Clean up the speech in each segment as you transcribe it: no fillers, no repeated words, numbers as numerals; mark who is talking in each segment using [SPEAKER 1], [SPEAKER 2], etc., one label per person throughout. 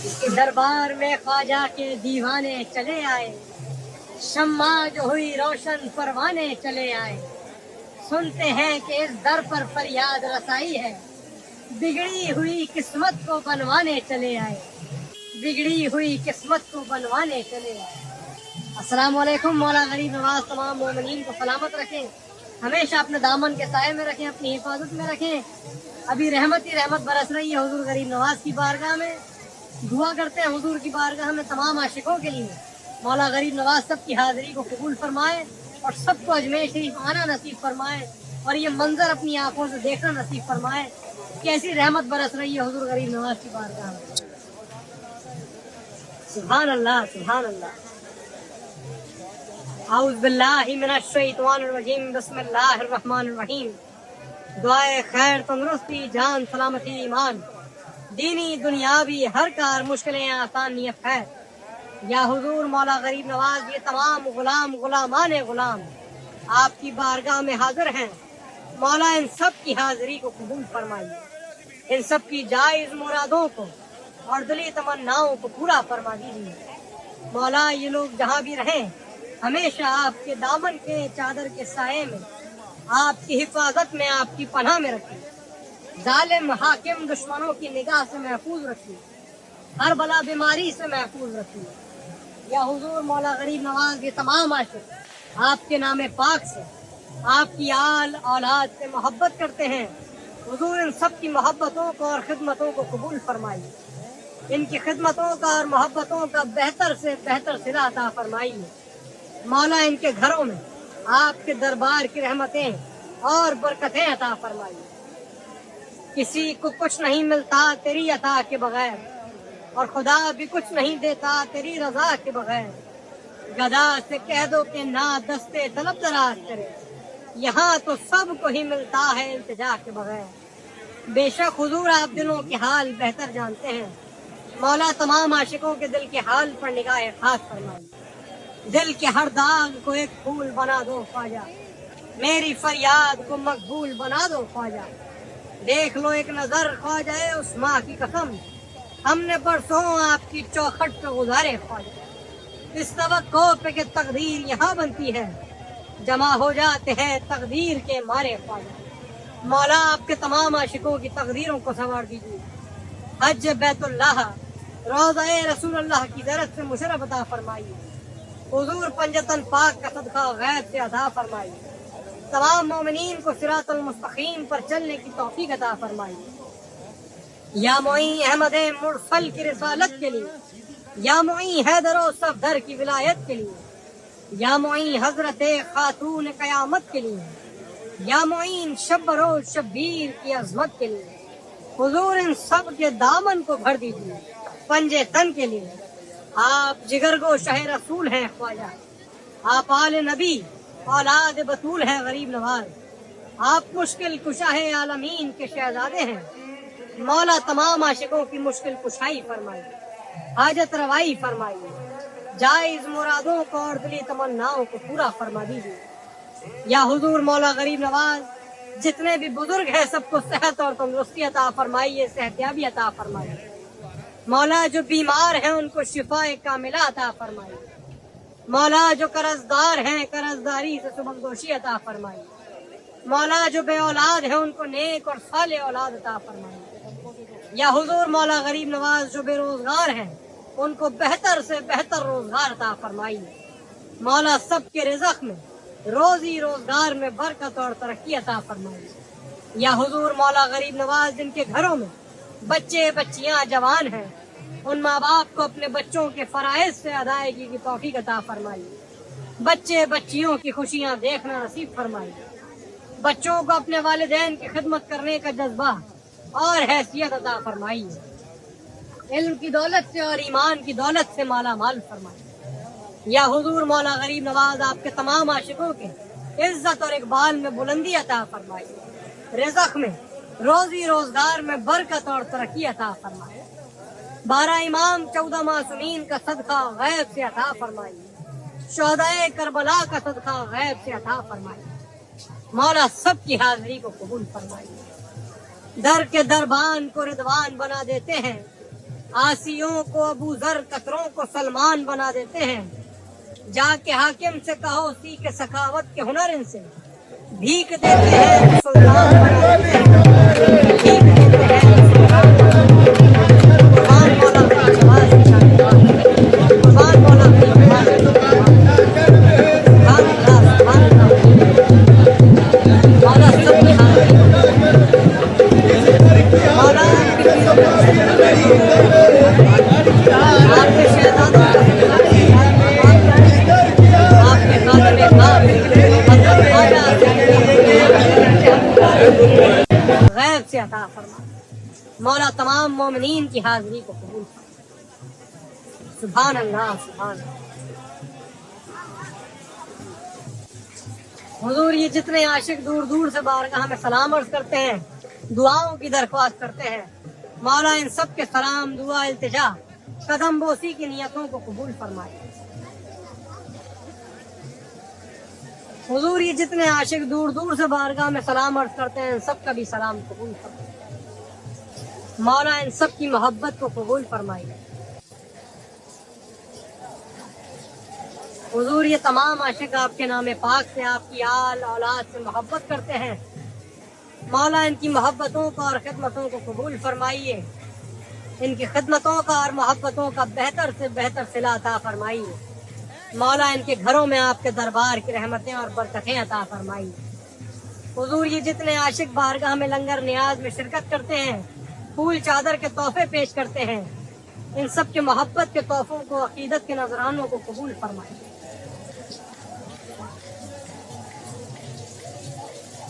[SPEAKER 1] इसके दरबार में ख्वाजा के दीवाने चले आए, शम्मा जो हुई रोशन परवाने चले आए। सुनते हैं कि इस दर पर फरियाद रसाई है, बिगड़ी हुई किस्मत को बनवाने चले आए, बिगड़ी हुई किस्मत को बनवाने चले आए। अस्सलाम वालेकुम। मौला गरीब नवाज तमाम मोमिनीन को सलामत रखें, हमेशा अपने दामन के साए में रखें, अपनी हिफाजत में रखें। अभी रहमत ही रहमत बरस रही है हुजूर गरीब नवाज की बारगाह में। दुआ करते हैं हुजूर की बारगाह में तमाम आशिकों के लिए मौला गरीब नवाज सब की हाजिरी को कबूल फरमाए और सबको अजमेर शरीफ आना नसीब फरमाए और ये मंजर अपनी आंखों से देखना नसीब फरमाए। कैसी रहमत बरस रही है हुजूर गरीब नवाज की बारगाह में। सुभान अल्लाह, सुभान अल्लाह। औज़ु बिल्लाहि मिनश शैतानिर रजीम, बिस्मिल्लाहिर रहमानिर रहीम। दुआए खैर, तंदुरुस्ती, जान सलामती, ईमान, दीनी दुनियावी हर कार मुश्किलें आसान नियत है। या हुजूर मौला गरीब नवाज, ये तमाम गुलाम गुलामान गुलाम आपकी बारगाह में हाजिर हैं। मौला इन सब की हाजिरी को कबूल फरमाइए, इन सब की जायज मुरादों को और दिली तमन्नाओं को पूरा फरमा दीजिए। मौला ये लोग जहाँ भी रहें हमेशा आपके दामन के चादर के साए में, आपकी हिफाजत में, आपकी पनाह में रखिए। जालिम हाकिम दुश्मनों की निगाह से महफूज रखिए, हर बला बीमारी से महफूज रखिए। या हुजूर मौला गरीब नवाज, ये तमाम आशिक आपके नाम पाक से, आपकी आल औलाद से मोहब्बत करते हैं। हुजूर इन सब की मोहब्बतों को और खिदमतों को कबूल फरमाइए, इनकी खिदमतों का और मोहब्बतों का बेहतर से बेहतर सिला अता फरमाइए। मौला इनके घरों में आपके दरबार की रहमतें और बरकतें अता फरमाइए। किसी को कुछ नहीं मिलता तेरी अता के बगैर, और खुदा भी कुछ नहीं देता तेरी रजा के बगैर। गदा से कह दो कि ना दस्ते तलब दराज करे, यहाँ तो सब को ही मिलता है इल्तिजा के बगैर। बेशक हुजूर आप दिलों के हाल बेहतर जानते हैं। मौला तमाम आशिकों के दिल के हाल पर निगाह खास फरमाइए। दिल के हर दाग को एक फूल बना दो ख्वाजा, मेरी फरियाद को मकबूल बना दो ख्वाजा। देख लो एक नजर ख्वाजा उस माँ की कसम, हमने परसों आपकी चौखट पे गुजारे ख्वाजा। इस तवक्को पे कि तकदीर यहाँ बनती है, जमा हो जाते हैं तकदीर के मारे ख्वाजा। मौला आपके तमाम आशिकों की तकदीरों को संवार दीजिए। हज बैतुल्लाह, रोज़ा रसूलुल्लाह की ज़ियारत से मुशर्रफ अता फरमाइए। हुजूर पंजतन पाक का सदका गैब से अता फरमाइए। तमाम मोमिनीन को सिरातुल मुस्तकीम पर चलने की तौफीक अता फरमाइए। या मोई अहमद मुरसल की रिसालत के लिए, या मोई हैदर सफदर की विलायत के लिए, या मोई हजरत खातून कयामत के लिए, या मोइन शब्बरो शब्बीर की अजमत के लिए। हुजूर इन सब के दामन को भर दीजिए पंजे तन के लिए। आप जिगर गो शह रसूल हैं ख्वाजा, आप आले नबी औलाद बतूल हैं गरीब नवाज। आप मुश्किल कुशाहे आलमीन के शहजादे हैं। मौला तमाम आशिकों की मुश्किल कुशाई फरमाइए, हाजत रवाई फरमाइए, जायज मुरादों को और दिली तमन्नाओं को पूरा फरमा दीजिए। या हुजूर मौला गरीब नवाज, जितने भी बुजुर्ग हैं सबको सेहत और तंदुरुस्ती अता फरमाइए, सेहतियाबी अता फरमाइए। मौला जो बीमार हैं उनको शिफाए कामिला अता फरमाइए। मौला जो कर्जदार हैं कर्जदारी से सुबकदोशी अता फरमाइए। मौला जो बे औलाद हैं उनको नेक और साले औलाद अता फरमाइए। या हुजूर मौला गरीब नवाज जो बेरोजगार हैं उनको बेहतर से बेहतर रोजगार अता फरमाइए। मौला सबके रिज़्क़ में, रोजी रोजगार में बरकत और तरक्की अता फरमाइए। या हुजूर मौला गरीब नवाज, जिनके घरों में बच्चे बच्चियां जवान हैं, उन माँ बाप को अपने बच्चों के फराइज से अदायगी की तौफीक अता फरमाइए। बच्चे बच्चियों की खुशियां देखना नसीब फरमाइए। बच्चों को अपने वालिदैन की खिदमत करने का जज्बा और हैसियत अता फरमाइए। इल्म की दौलत से और ईमान की दौलत से माला माल फरमाइए। या हुजूर मौला गरीब नवाज, आपके तमाम आशिकों के इज्जत और इकबाल में बुलंदी अता फरमाइए। रिज़्क़ में, रोजी रोजगार में बरकत और तरक्की अता फरमाइए। 12 इमाम 14 मासूमीन का सदका गैब से अता फरमाइए। शोहदाए करबला का सदका गैब से अता फरमाइए। मौला सब की हाजिरी को कबूल फरमाइए। दर के दरबान को रिदवान बना देते हैं, आसियों को अबू जर, कतरों को सलमान बना देते हैं। जाके हाकिम से कहो सीख सखावत के हुनर इनसे, भीख देते हैं तो सुल्तान बना देते हैं। भीख देते हैं तो सुल्तान बना देते हैं। कुर्बान मौला गरीब नवाज की शान, कुर्बान मौला गरीब नवाज की शान। सुभान अल्लाह, सुभान अल्लाह। मौला सबकी हाजिरी को, मौला आपके पीरों को, आपके शहजादों को, आपके खादिम खास हज़रत ख्वाजा गैब से अता फरमा। मौला तमाम मोमिनीन की हाजिरी को कबूल फरमा। सुभान अल्लाह, सुभान अल्लाह। हुजूर, ये जितने आशिक दूर दूर से बारगाह में सलाम अर्ज करते हैं, दुआओं की दरख्वास्त करते हैं, मौला इन सब के सलाम, दुआ, इल्तिजा, कदम बोसी की नियतों को कबूल फरमाए। हुजूर, ये जितने आशिक दूर दूर से बारगाह में सलाम अर्ज करते हैं, इन सब का भी सलाम कबूल फरमाए। मौला इन सब की मोहब्बत को कबूल फरमाइए। हुजूर, ये तमाम आशिक आपके नाम पाक से, आपकी आल औलाद से मोहब्बत करते हैं, मौला इनकी मोहब्बतों का और खिदमतों को कबूल फरमाइए। इनकी खिदमतों का और मोहब्बतों का बेहतर से बेहतर सिला अता फरमाइए। मौला इनके घरों में आपके दरबार की रहमतें और बरकतें अता फरमाइए। हुजूर, ये जितने आशिक बारगाह में लंगर नियाज में शिरकत करते हैं, फूल चादर के तोहफे पेश करते हैं, इन सब के मोहब्बत के तोहफों को, अकीदत के नजरानों को कबूल फरमाइए।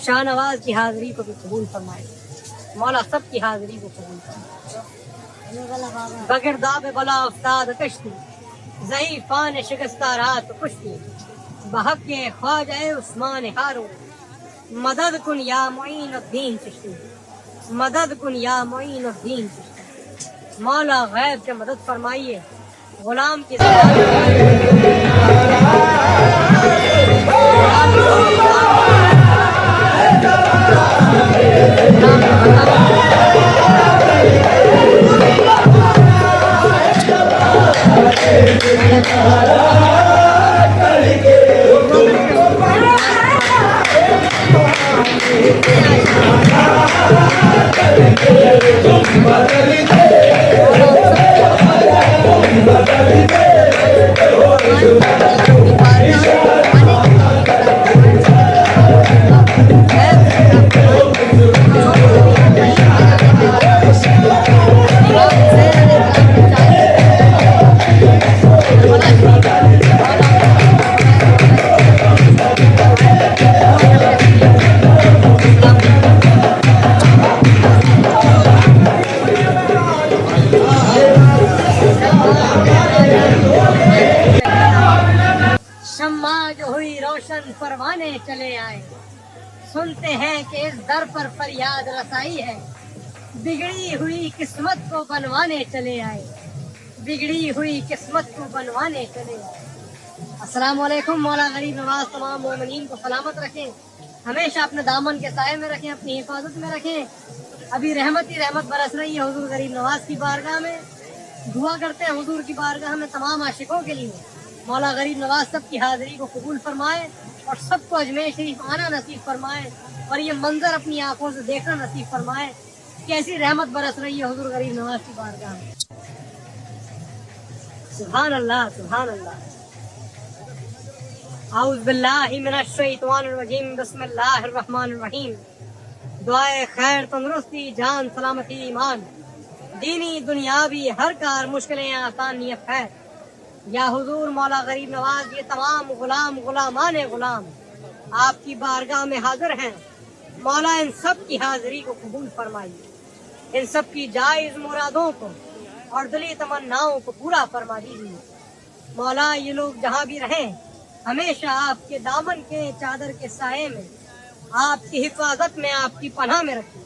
[SPEAKER 1] शाहनवाज की हाजिरी को भी कबूल फरमाए। मौला सब की हाजिरी को कबूल फरमाए। बगिरदाब बला उस्ताद कश्ती, ज़ईफ़ान शिकस्ता रात कुश्ती, बहक के ख्वाजा उस्मान हारो, मदद कुन या मुईनुद्दीन चिश्ती, मदद कुन या मुईनुद्दीन चिश्ती। मौला गैब से मदद फरमाइए। गुलाम की परवाने चले आए, सुनते हैं कि इस दर पर फरियाद रसाई है, बिगड़ी हुई किस्मत को बनवाने चले आए, बिगड़ी हुई किस्मत को बनवाने चले आए। अस्सलाम वालेकुम। मौला गरीब नवाज तमाम मोमिनीन को सलामत रखें, हमेशा अपने दामन के साए में रखें, अपनी हिफाजत में रखें। अभी रहमत ही रहमत बरस रही है हुजूर गरीब नवाज की बारगाह में। दुआ करते हैं हुजूर की बारगाह में तमाम आशिकों के लिए, मौला गरीब नवाज सब की हाजिरी को कबूल फरमाए और सबको अजमेर शरीफ आना नसीब फरमाए और ये मंजर अपनी आंखों से देखना नसीब फरमाए। कैसी रहमत बरस रही है हुजूर गरीब नवाज की बारगाह में। सुभान अल्लाह, सुभान अल्लाह। आऊज़ बिल्लाहि मिनश शैतानिर रजीम, बिस्मिल्लाहिर रहमानिर रहीम। दुआए खैर, तंदुरुस्ती, जान सलामती, ईमान, दीनी दुनियावी हर कार, मुश्किलें आसान, नियत खैर। या हुजूर मौला गरीब नवाज, ये तमाम गुलाम गुलामाने गुलाम आपकी बारगाह में हाजिर हैं, मौला इन सब की हाजिरी को कबूल फरमाइए। इन सब की जायज मुरादों को और दिली तमन्नाओं को पूरा फरमा दीजिए। मौला ये लोग जहाँ भी रहें, हमेशा आपके दामन के चादर के साए में, आपकी हिफाजत में, आपकी पनाह में रखिए।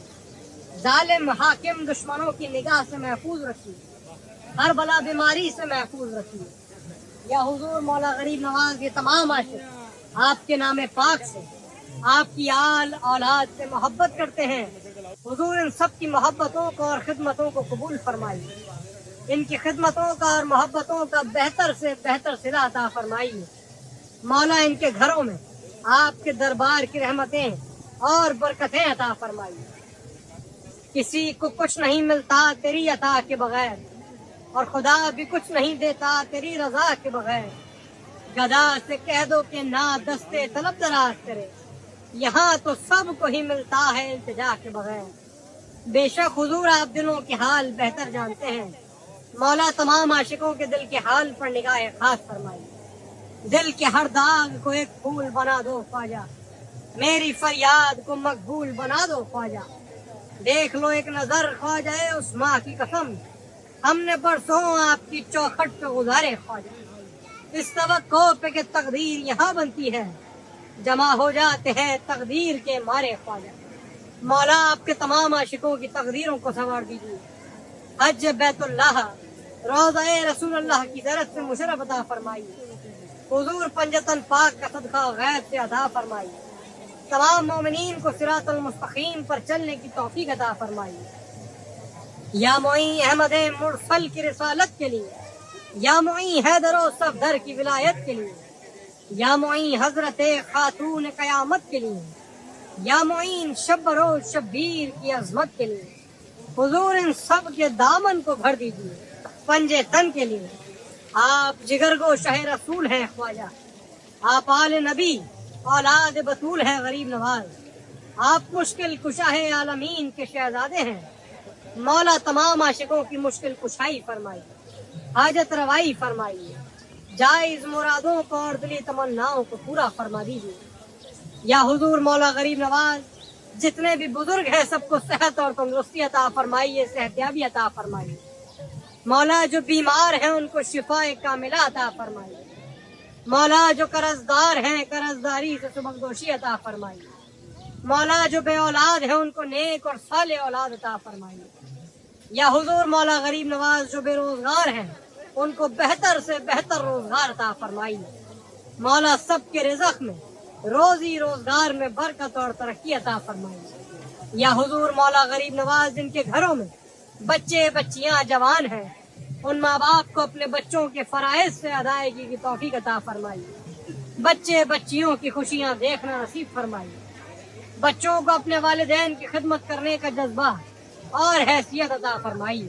[SPEAKER 1] जालिम हाकिम दुश्मनों की निगाह से महफूज रखिए, हर बला बीमारी से महफूज रखिए। या हुजूर मौला गरीब नवाज, ये तमाम आशिक आपके नाम पाक से, आपकी आल औलाद से मोहब्बत करते हैं। हुजूर इन सब की मोहब्बतों को और खिदमतों को कबूल फरमाइए। ان کی خدمتوں کا اور محبتوں کا بہتر سے بہتر صلہ عطا فرمائیے۔ مولا ان کے گھروں میں آپ کے دربار کی رحمتیں اور برکتیں عطا فرمائیے۔ کسی کو کچھ نہیں ملتا تیری عطا کے بغیر، اور خدا بھی کچھ نہیں دیتا تیری رضا کے بغیر۔ گدا سے کہہ دو کہ نہ دستے طلب دراز کرے، یہاں تو سب کو ہی ملتا ہے التجا کے بغیر۔ بے شک حضور آپ دلوں کے حال بہتر جانتے ہیں، مولا تمام عاشقوں کے دل کے حال پر نگاہ خاص فرمائیے۔ دل کے ہر داغ کو ایک پھول بنا دو خواجہ، میری فریاد کو مقبول بنا دو خواجہ۔ دیکھ لو ایک نظر خواجہ اس ماں کی قسم، ہم نے برسوں آپ کی چوکھٹ پہ گزارے خواجہ۔ اس توقع پہ کہ تقدیر یہاں بنتی ہے، جمع ہو جاتے ہیں تقدیر کے مارے خواجہ۔ مولا آپ کے تمام عاشقوں کی تقدیروں کو سنوار دیجیے۔ حج بیت اللہ، روضہ رسول اللہ کی زیارت سے مشرف عطا فرمائیے۔ حضور پنجتن پاک کا صدقہ غیب سے عطا فرمائیے۔ تمام مومنین کو صراط المستقیم پر چلنے کی توفیق عطا فرمائیے۔ یا معین احمد مرسل کی رسالت کے لیے، یا معین حیدر و صفدر کی ولایت کے لیے، یا معین حضرت خاتون قیامت کے لیے، یا معین شب روز شبیر کی عظمت کے لیے، حضور ان سب کے دامن کو بھر دیجیے پنجے تن کے لیے۔ آپ جگر گو شہ رسول ہیں خواجہ، آپ آل نبی اولاد بطول ہیں غریب نواز، آپ مشکل کشاہ عالمین کے شہزادے ہیں۔ مولا تمام عاشقوں کی مشکل کشائی فرمائیے، حاجت روائی فرمائیے، جائز مرادوں کو اور دلی تمناؤں کو پورا فرما دیجیے۔ یا حضور مولا غریب نواز جتنے بھی بزرگ ہیں سب کو صحت اور تندرستی عطا فرمائیے، صحتیابی عطا فرمائیے۔ مولا جو بیمار ہیں ان کو شفا کاملہ عطا فرمائیے۔ مولا جو قرضدار ہیں قرضداری سے سبکدوشی عطا فرمائیے۔ مولا جو بے اولاد ہیں ان کو نیک اور صالح اولاد عطا فرمائیے۔ یا حضور مولا غریب نواز جو بے روزگار ہیں ان کو بہتر سے بہتر روزگار عطا فرمائیے۔ مولا سب کے رزق میں روزی روزگار میں برکت اور ترقی عطا فرمائیے۔ یا حضور مولا غریب نواز جن کے گھروں میں بچے بچیاں جوان ہیں ان ماں باپ کو اپنے بچوں کے فرائض سے ادائیگی کی توفیق عطا فرمائیے۔ بچے بچیوں کی خوشیاں دیکھنا نصیب فرمائیے۔ بچوں کو اپنے والدین کی خدمت کرنے کا جذبہ اور حیثیت عطا فرمائیے۔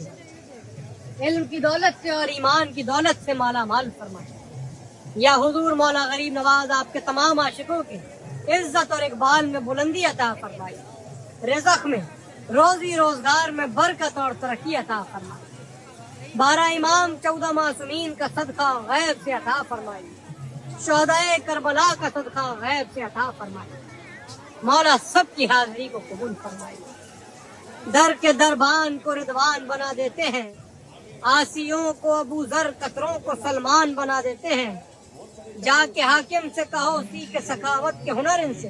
[SPEAKER 1] علم کی دولت سے اور ایمان کی دولت سے مالا مال فرمائیے۔ یا حضور مولا غریب نواز آپ کے تمام عاشقوں کے عزت اور اقبال میں بلندی عطا فرمائیے، رزق میں روزی روزگار میں برکت اور ترقی عطا فرمائیے۔ 12 امام 14 معصومین کا صدقہ غیب سے عطا فرمائیے، شہدائے کربلا کا صدقہ غیب سے عطا فرمائیے۔ مولا سب کی حاضری کو قبول فرمائیے۔ در کے دربان کو رضوان بنا دیتے ہیں، آسیوں کو ابو ذر قطروں کو سلمان بنا دیتے ہیں۔ جا کے حاکم سے کہو سیکھ سخاوت کے ہنر ان سے،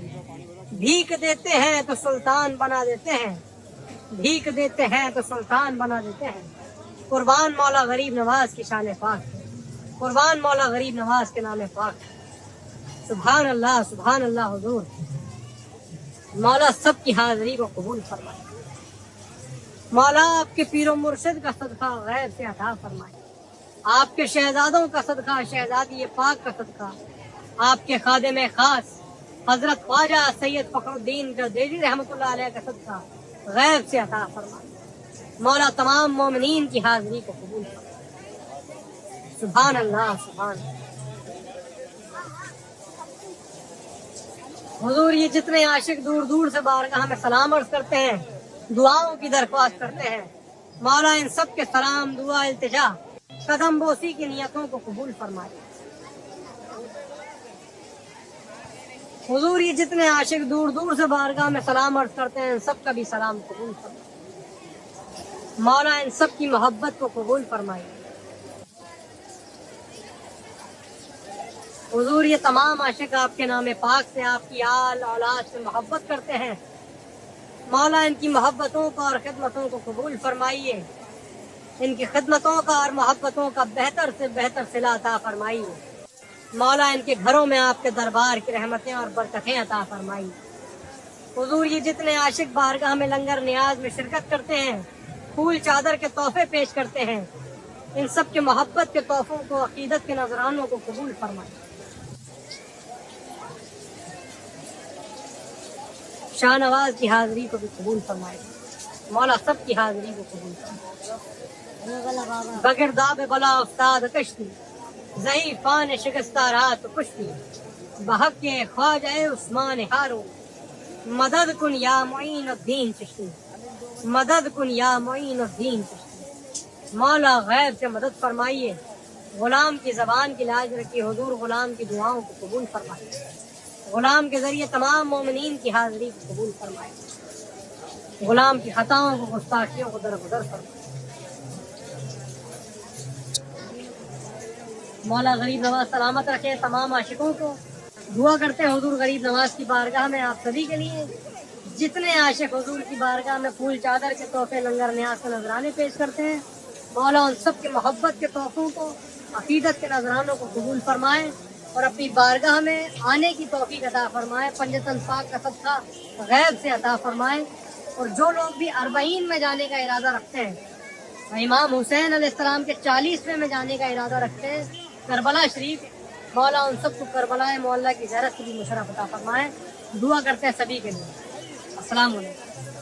[SPEAKER 1] بھیک دیتے ہیں تو سلطان بنا دیتے ہیں، بھیک دیتے ہیں تو سلطان بنا دیتے ہیں۔ قربان مولا غریب نواز کی شان پاک، قربان مولا غریب نواز کے نام پاک۔ سبحان اللہ حضور مولا سب کی حاضری کو قبول فرمائے۔ مولا آپ کے پیر و مرشد کا صدقہ غیب سے عطا فرمائے۔ آپ کے شہزادوں کا صدقہ شہزادی پاک کا صدقہ، آپ کے خادم خاص حضرت خواجہ سید فخر الدین گردیزی رحمۃ اللہ علیہ کا صدقہ غیب سے عطا فرمائے۔ مولا تمام مومنین کی حاضری کو قبول فرمائے۔ سبحان اللہ حضور یہ جتنے عاشق دور دور سے بارگاہ میں سلام عرض کرتے ہیں، دعاؤں کی درخواست کرتے ہیں، مولا ان سب کے سلام دعا التجا قدم بوسی کی نیتوں کو قبول فرمائے۔ حضور یہ جتنے عاشق دور دور سے بارگاہ میں سلام عرض کرتے ہیں ان سب کا بھی سلام قبول فرمائے۔ مولا ان سب کی محبت کو قبول فرمائے۔ حضور یہ تمام عاشق آپ کے نام پاک سے آپ کی آل اولاد سے محبت کرتے ہیں، مولا ان کی محبتوں کا اور خدمتوں کو قبول فرمائیے، ان کی خدمتوں کا اور محبتوں کا بہتر سے بہتر صلہ عطا فرمائیے۔ مولا ان کے گھروں میں آپ کے دربار کی رحمتیں اور برکتیں عطا فرمائیے۔ حضور یہ جتنے عاشق بارگاہ میں لنگر نیاز میں شرکت کرتے ہیں، پھول چادر کے تحفے پیش کرتے ہیں، ان سب کے محبت کے تحفوں کو، عقیدت کے نذرانوں کو قبول فرمائے۔ شاہ نواز کی حاضری کو بھی قبول فرمائے۔ مولا سب کی حاضری کو قبول فرمائے۔ بگرداب بلا استاد کشتی، ضعیفان شکستہ رات کشتی، بحق کے خواجہ عثمان ہارو، مدد کن یا معین الدین چشتی، مدد کن یا معین الدین چشتی۔ مولا غیب سے مدد فرمائیے، غلام کی زبان کی لاج رکھی، حضور غلام کی دعاؤں کو قبول فرمائیے، غلام کے ذریعے تمام مومنین کی حاضری کو قبول فرمائے، غلام کی خطاؤں کو، گستاخیوں کو درگزر فرمائے۔ مولا غریب نواز سلامت رکھے تمام عاشقوں کو۔ دعا کرتے ہیں حضور غریب نواز کی بارگاہ میں آپ سبھی کے لیے، جتنے عاشق حضور کی بارگاہ میں پھول چادر کے تحفے، لنگر نیاز کے نذرانے پیش کرتے ہیں، مولا ان سب کے محبت کے تحفوں کو، عقیدت کے نذرانوں کو قبول فرمائے اور اپنی بارگاہ میں آنے کی توفیق عطا فرمائے، پنجتن پاک کا صدقہ غیب سے عطا فرمائے۔ اور جو لوگ بھی 40 میں جانے کا ارادہ رکھتے ہیں، امام حسین علیہ السلام کے 40ویں میں جانے کا ارادہ رکھتے ہیں کربلا شریف، مولا ان سب کو کربلا معلیٰ کی زیارت سے بھی مشرف عطا فرمائے۔ دعا کرتے ہیں سبھی کے لیے۔ السلام علیکم۔